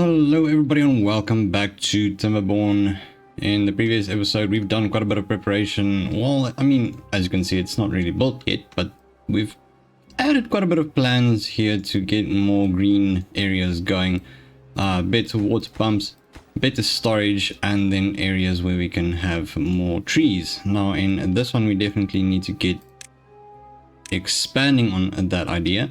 Hello everybody and welcome back to Timberborn. In the previous episode we've done quite a bit of preparation. Well, I mean, as you can see, it's not really built yet, but we've added quite a bit of plans here to get more green areas going, better water pumps, better storage, and then areas where we can have more trees. Now in this one we definitely need to get expanding on that idea.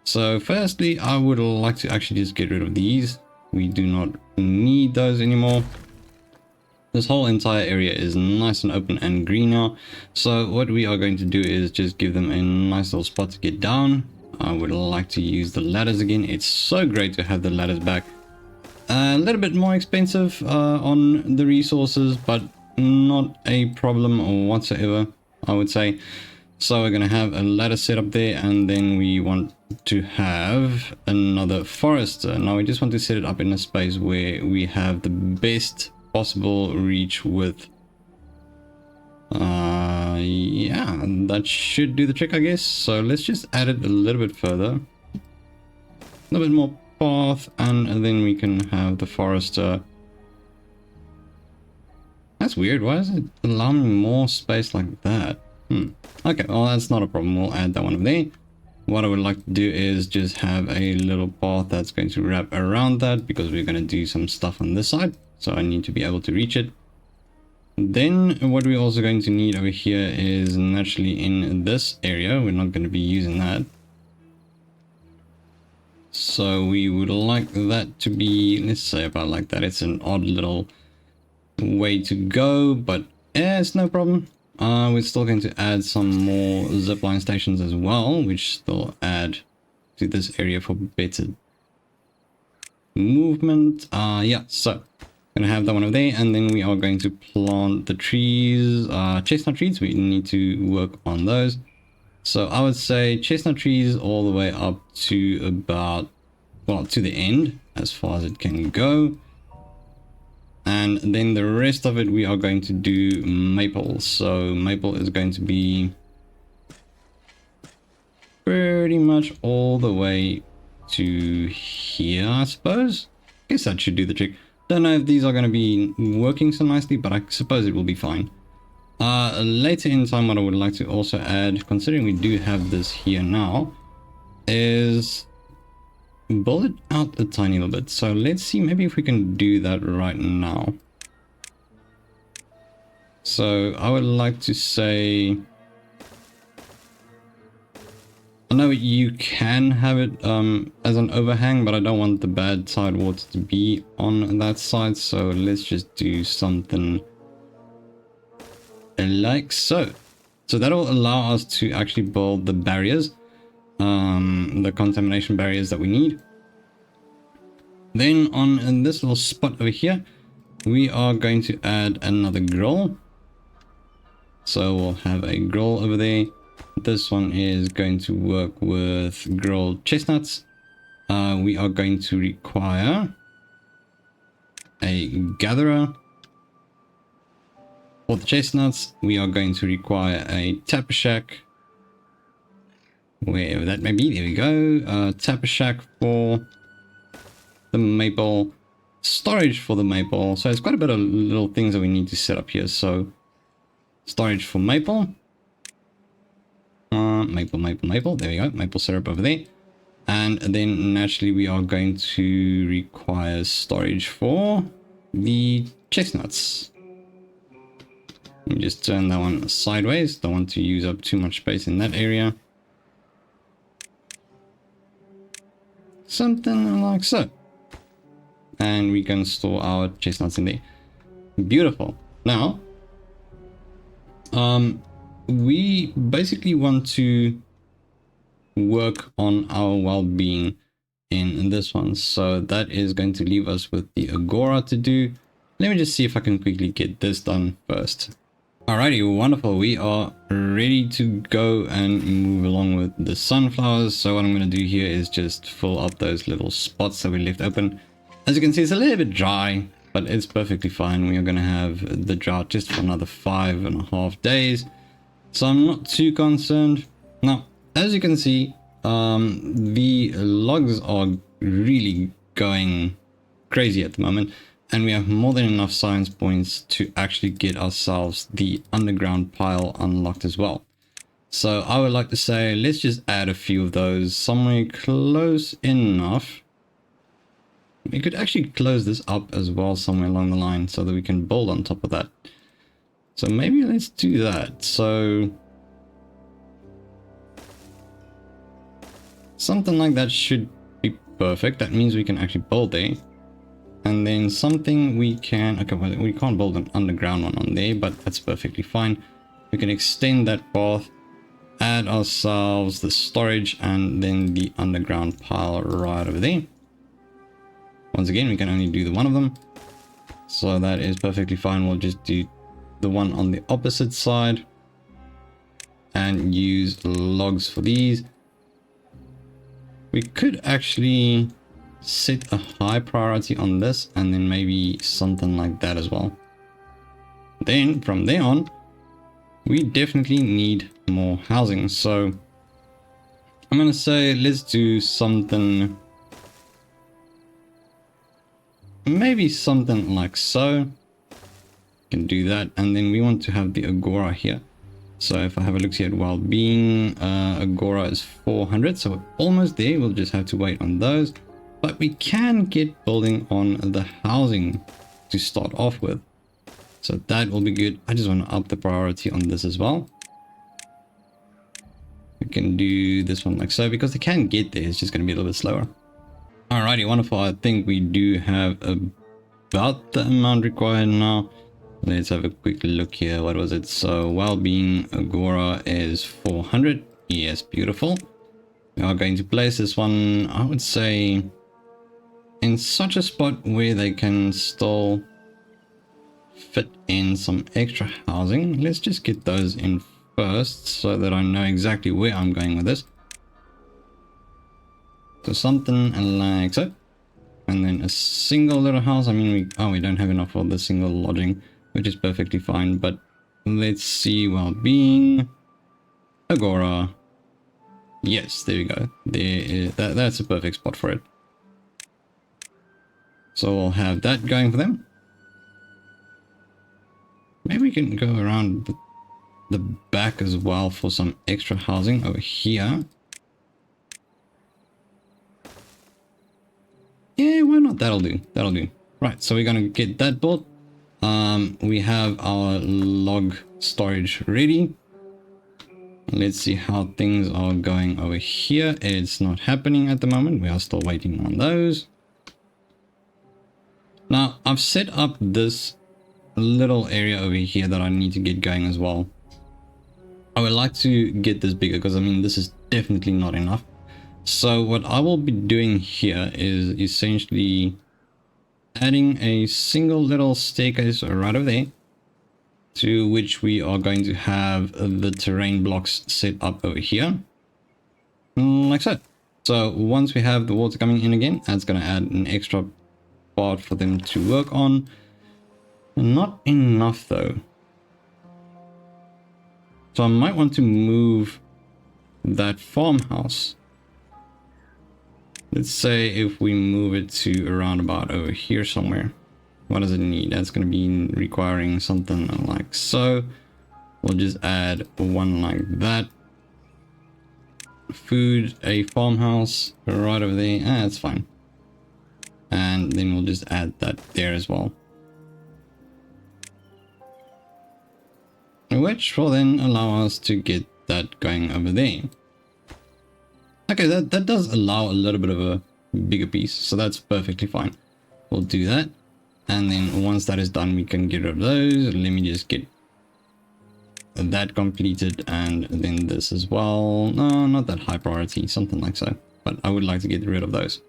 So firstly, I would like to actually just get rid of these. We do not need those anymore. This whole entire area is nice and open and green now. So what we are going to do is just give them a nice little spot to get down. I would like to use the ladders again. It's so great to have the ladders back. A little bit more expensive on the resources, but not a problem whatsoever, I would say. So we're going to have a ladder set up there, and then we want to have another forester. Now we just want to set it up in a space where we have the best possible reach with yeah, that should do the trick, I guess. So let's just add it a little bit further, a little bit more path, and then we can have the forester. That's weird. Why is it allowing more space like that? Okay, well, that's not a problem. We'll add that one over there. What I would like to do is just have a little path that's going to wrap around that, because we're going to do some stuff on this side, so I need to be able to reach it. Then what we're also going to need over here is naturally in this area. We're not going to be using that, so we would like that to be, let's say, about like that. It's an odd little way to go, but it's no problem. We're still going to add some more zipline stations as well, which still add to this area for better movement. Yeah, so gonna have that one over there, and then we are going to plant the trees, chestnut trees. We need to work on those. So I would say chestnut trees all the way up to about, well, to the end as far as it can go. And then the rest of it we are going to do maple. So maple is going to be pretty much all the way to here, I suppose. Guess that should do the trick. Don't know if these are going to be working so nicely, but I suppose it will be fine. Later in time, what I would like to also add, considering we do have this here now, is build it out a tiny little bit. So let's see, maybe if we can do that right now. So I would like to say, I know you can have it as an overhang, but I don't want the bad tide water to be on that side. So let's just do something like so. So that will allow us to actually build the barriers, the contamination barriers that we need. Then on this little spot over here, we are going to add another grill. So we'll have a grill over there. This one is going to work with grilled chestnuts. We are going to require a gatherer. For the chestnuts, we are going to require a tapper shack, wherever that may be. There we go. Tapper shack for the maple, storage for the maple. So it's quite a bit of little things that we need to set up here. So storage for maple, maple. There we go. Maple syrup over there. And then naturally we are going to require storage for the chestnuts. Let me just turn that one sideways. Don't want to use up too much space in that area. Something like so. And we can store our chestnuts in there. Beautiful. Now, we basically want to work on our well-being in this one. So that is going to leave us with the agora to do. Let me just see if I can quickly get this done first. Alrighty, wonderful. We are ready to go and move along with the sunflowers. So what I'm going to do here is just fill up those little spots that we left open. As you can see, it's a little bit dry, but it's perfectly fine. We are going to have the drought just for another 5.5 days. So I'm not too concerned. Now, as you can see, the logs are really going crazy at the moment. And we have more than enough science points to actually get ourselves the underground pile unlocked as well. So I would like to say, let's just add a few of those somewhere close enough. We could actually close this up as well somewhere along the line so that we can build on top of that. So maybe let's do that. So something like that should be perfect. That means we can actually build there. And then something we can, okay, well, we can't build an underground one on there, but that's perfectly fine. We can extend that path, add ourselves the storage, and then the underground pile right over there. Once again, we can only do the one of them. So that is perfectly fine. We'll just do the one on the opposite side and use logs for these. We could actually set a high priority on this and then maybe something like that as well. Then from there on, we definitely need more housing. So I'm going to say let's do something, maybe something like so. Can do that. And then we want to have the agora here. So if I have a look here at Wellbeing, agora is 400. So we're almost there. We'll just have to wait on those. But we can get building on the housing to start off with. So that will be good. I just want to up the priority on this as well. We can do this one like so because they can get there. It's just going to be a little bit slower. Alrighty, wonderful. I think we do have about the amount required now. Let's have a quick look here. What was it? So Wellbeing agora is 400. Yes, beautiful. We are going to place this one, I would say, in such a spot where they can still fit in some extra housing. Let's just get those in first so that I know exactly where I'm going with this. So something like so. And then a single little house. I mean, we don't have enough for the single lodging, which is perfectly fine. But let's see, Wellbeing, agora. Yes, there we go. That's a perfect spot for it. So we'll have that going for them. Maybe we can go around the back as well for some extra housing over here. Yeah, why not? That'll do. That'll do. Right, so we're going to get that built. We have our log storage ready. Let's see how things are going over here. It's not happening at the moment. We are still waiting on those. Now, I've set up this little area over here that I need to get going as well. I would like to get this bigger because, I mean, this is definitely not enough. So what I will be doing here is essentially adding a single little staircase right over there, to which we are going to have the terrain blocks set up over here, like so. So once we have the water coming in again, that's going to add an extra part for them to work on. Not enough though. So I might want to move that farmhouse. Let's say if we move it to around about over here somewhere. What does it need? That's going to be requiring something like so. We'll just add one like that. Food, a farmhouse right over there. That's fine. And then we'll just add that there as well. Which will then allow us to get that going over there. Okay, that does allow a little bit of a bigger piece, so that's perfectly fine. We'll do that. And then once that is done, we can get rid of those. Let me just get that completed, and then this as well. No, not that high priority, something like so. But I would like to get rid of those.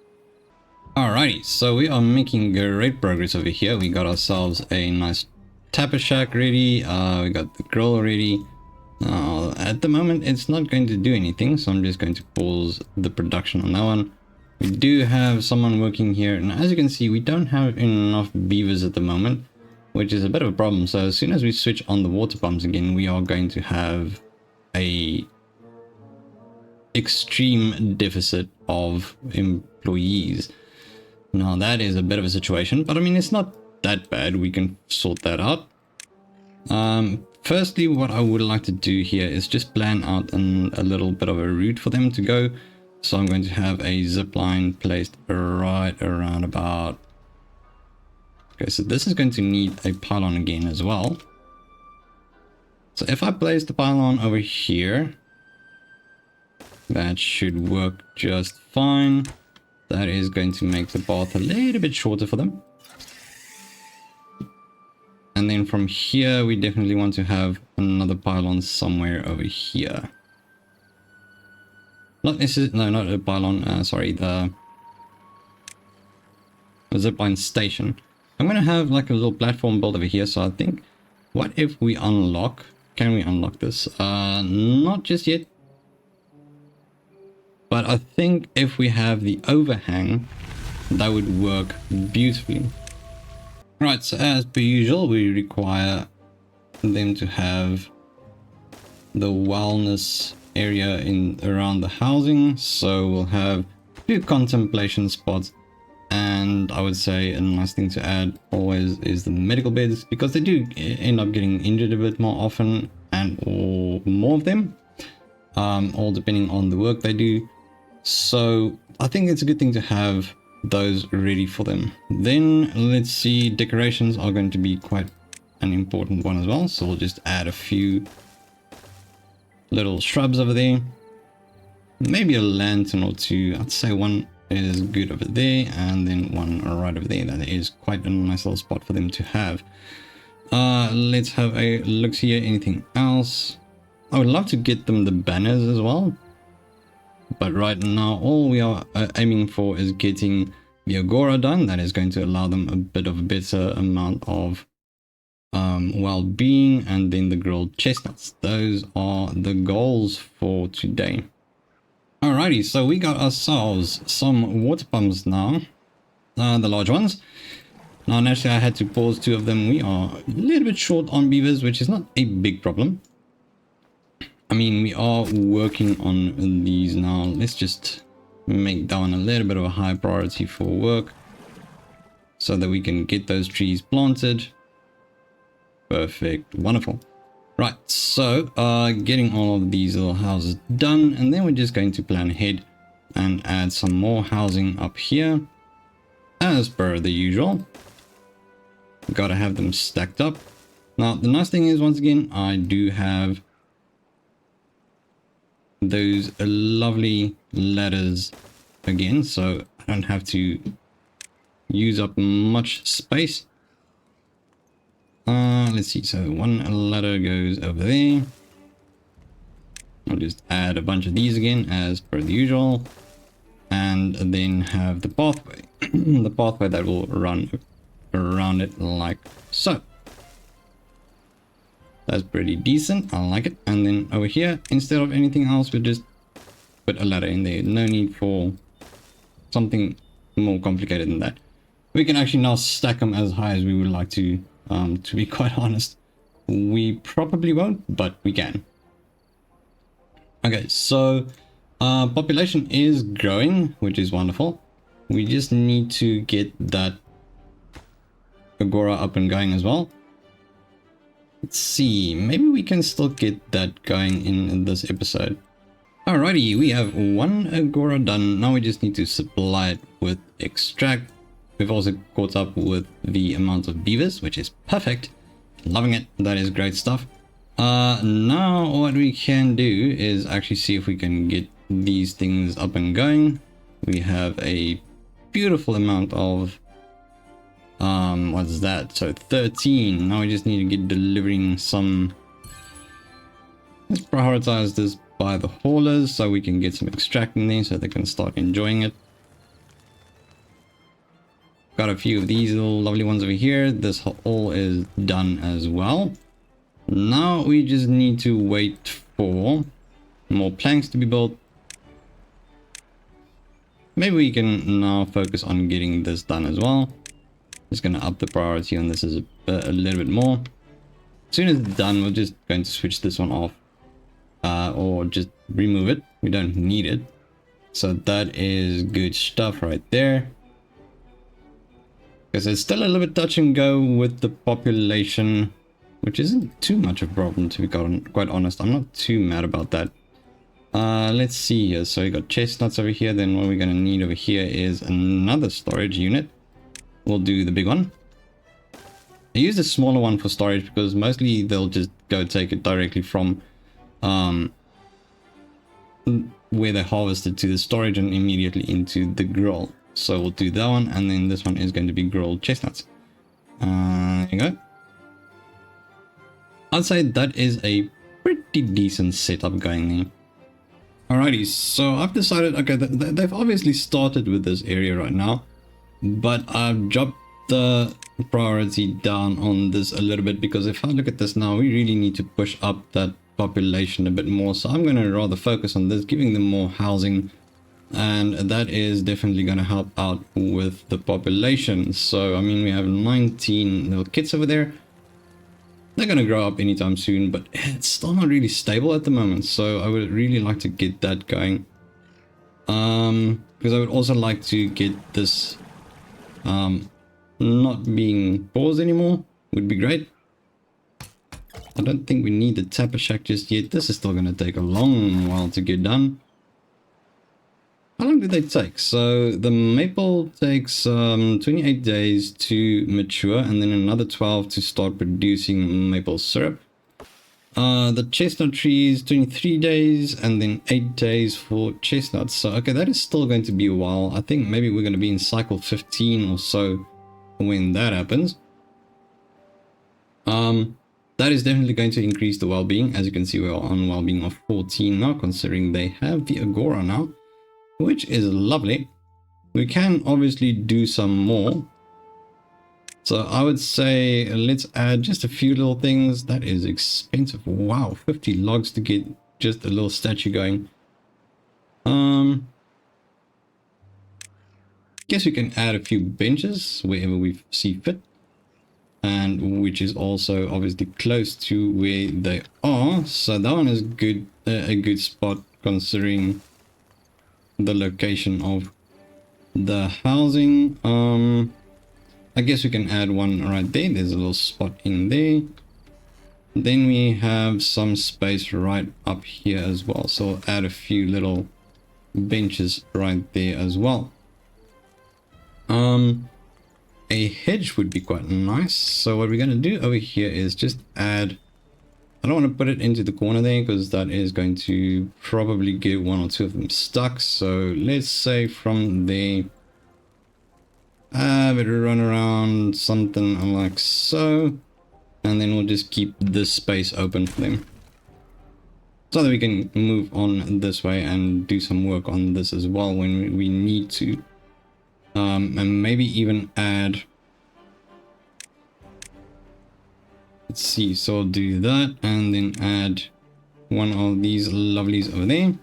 Alrighty, so we are making great progress over here. We got ourselves a nice tapper shack ready. We got the grill ready. At the moment, it's not going to do anything, so I'm just going to pause the production on that one. We do have someone working here, and as you can see, we don't have enough beavers at the moment, which is a bit of a problem. So as soon as we switch on the water pumps again, we are going to have a extreme deficit of employees. Now that is a bit of a situation, but I mean, it's not that bad. We can sort that out. Firstly, what I would like to do here is just plan out a little bit of a route for them to go. So I'm going to have a zip line placed right around about... Okay, so this is going to need a pylon again as well. So if I place the pylon over here, that should work just fine. That is going to make the path a little bit shorter for them. And then from here, we definitely want to have another pylon somewhere over here. Not necessarily, no, not a pylon, sorry, the zipline station. I'm going to have like a little platform built over here. So I think, what if we unlock, can we unlock this? Not just yet. But I think if we have the overhang, that would work beautifully. Right, so as per usual, we require them to have the wellness area in around the housing. So we'll have 2 contemplation spots, and I would say a nice thing to add always is the medical beds, because they do end up getting injured a bit more often, and or more of them, all depending on the work they do. So I think it's a good thing to have those ready for them. Then let's see, decorations are going to be quite an important one as well. So we'll just add a few little shrubs over there, maybe a lantern or 2. I'd say 1 is good over there, and then 1 right over there. That is quite a nice little spot for them to have. Let's have a look here. Anything else? I would love to get them the banners as well. But right now, all we are aiming for is getting the Agora done. That is going to allow them a bit of a better amount of well-being, and then the grilled chestnuts. Those are the goals for today. Alrighty, so we got ourselves some water pumps now, the large ones. Now, naturally, I had to pause 2 of them. We are a little bit short on beavers, which is not a big problem. I mean, we are working on these now. Let's just make that one a little bit of a high priority for work, so that we can get those trees planted. Perfect. Wonderful. Right, so getting all of these little houses done, and then we're just going to plan ahead and add some more housing up here as per the usual. Gotta have them stacked up. Now, the nice thing is, once again, I do have those lovely ladders again, so I don't have to use up much space. Let's see, so 1 ladder goes over there. I'll just add a bunch of these again as per the usual, and then have the pathway the pathway that will run around it like so. That's pretty decent. I like it. And then over here, instead of anything else, we'll just put a ladder in there. No need for something more complicated than that. We can actually now stack them as high as we would like to be quite honest. We probably won't, but we can. Okay, so population is growing, which is wonderful. We just need to get that Agora up and going as well. Let's see, maybe we can still get that going in this episode. Alrighty, we have 1 Agora done. Now we just need to supply it with extract. We've also caught up with the amount of beavers, which is perfect. Loving it. That is great stuff. Now what we can do is actually see if we can get these things up and going. We have a beautiful amount of what's that? So 13. Now we just need to get delivering some. Let's prioritize this by the haulers so we can get some extracting there so they can start enjoying it. Got a few of these little lovely ones over here. This all is done as well. Now we just need to wait for more planks to be built. Maybe we can now focus on getting this done as well. Just going to up the priority on this a little bit more. As soon as it's done, we're just going to switch this one off. Or just remove it. We don't need it. So that is good stuff right there. Because it's still a little bit touch and go with the population, which isn't too much of a problem, to be quite honest. I'm not too mad about that. Let's see here. So we got chestnuts over here. Then what we're going to need over here is another storage unit. We'll do the big one. I use the smaller one for storage because mostly they'll just go take it directly from where they harvested to the storage and immediately into the grill. So we'll do that one, and then this one is going to be grilled chestnuts. There you go. I'd say that is a pretty decent setup going there. Alrighty, so I've decided, okay, they've obviously started with this area right now, but I've dropped the priority down on this a little bit, because if I look at this now, we really need to push up that population a bit more. So I'm going to rather focus on this, giving them more housing, and that is definitely going to help out with the population. So I mean, we have 19 little kids over there. They're going to grow up anytime soon, but it's still not really stable at the moment. So I would really like to get that going. Because I would also like to get this not being paused anymore. Would be great. I don't think we need the tapper shack just yet. This is still going to take a long while to get done. How long do they take? So the maple takes 28 days to mature, and then another 12 to start producing maple syrup. The chestnut trees, 23 days, and then 8 days for chestnuts. So okay, that is still going to be a while. I think maybe we're going to be in cycle 15 or so when that happens. That is definitely going to increase the well-being. As you can see, we're on well-being of 14 now, considering they have the agora now, which is lovely. We can obviously do some more. So I would say let's add just a few little things. That is expensive. Wow, 50 logs to get just a little statue going. Guess we can add a few benches wherever we see fit, and which is also obviously close to where they are. So that one is good, a good spot considering the location of the housing. I guess we can add one right there. There's a little spot in there. Then we have some space right up here as well, so we'll add a few little benches right there as well. A hedge would be quite nice. So what we're going to do over here is just add, I don't want to put it into the corner there because that is going to probably get one or two of them stuck. So let's say from there, have it run around something like so, and then we'll just keep this space open for them so that we can move on this way and do some work on this as well when we need to. And maybe even add, let's see, so I'll do that and then add one of these lovelies over there.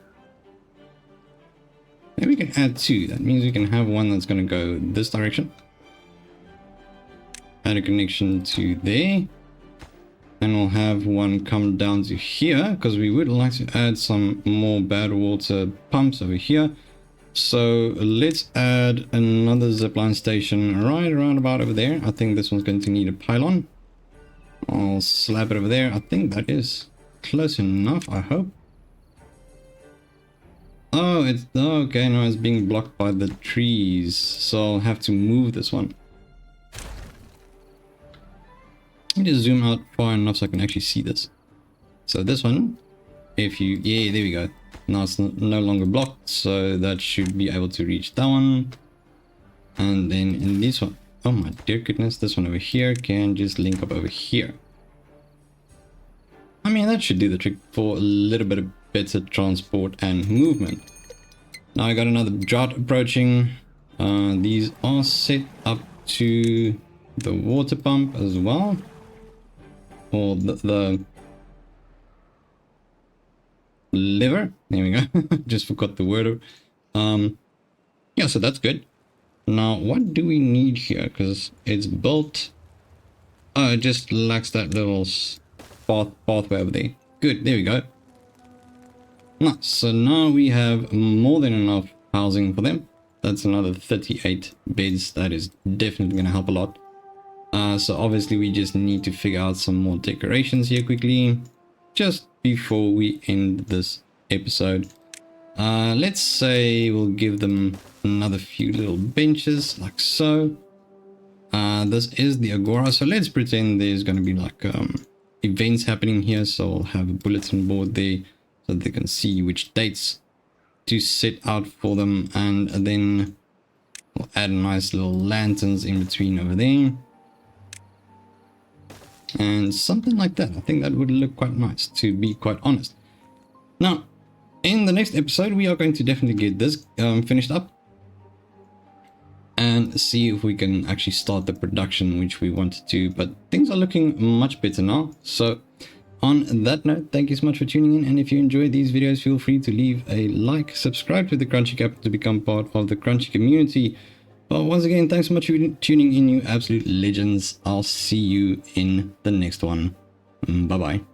Maybe we can add two. That means we can have one that's going to go this direction, add a connection to there, and we'll have one come down to here because we would like to add some more bad water pumps over here. So let's add another zipline station right around about over there. I think this one's going to need a pylon. I'll slap it over there. I think that is close enough, I hope. Oh, it's okay. No, it's being blocked by the trees, so I'll have to move this one. Let me just zoom out far enough so I can actually see this. So this one, if you, yeah, there we go. Now it's no longer blocked, so that should be able to reach that one. And then in this one, oh my dear goodness, this one over here can just link up over here. I mean, that should do the trick for a little bit of better transport and movement. Now I got another drought approaching. These are set up to the water pump as well, or the liver. There we go. Just forgot the word. Yeah, so that's good. Now what do we need here? Because it's built, it just lacks that little pathway over there. Good, there we go. Nice. So now we have more than enough housing for them. That's another 38 beds. That is definitely going to help a lot. So obviously we just need to figure out some more decorations here quickly, just before we end this episode. Let's say we'll give them another few little benches like so. This is the Agora, so let's pretend there's going to be like events happening here. So I'll have a bulletin board there so they can see which dates to set out for them, and then we'll add nice little lanterns in between over there. And something like that. I think that would look quite nice, to be quite honest. Now, in the next episode, we are going to definitely get this finished up and see if we can actually start the production which we wanted to. But things are looking much better now. So on that note, thank you so much for tuning in. And if you enjoyed these videos, feel free to leave a like, subscribe to the Crunchy Cap to become part of the Crunchy community. But once again, thanks so much for tuning in, you absolute legends. I'll see you in the next one. Bye bye.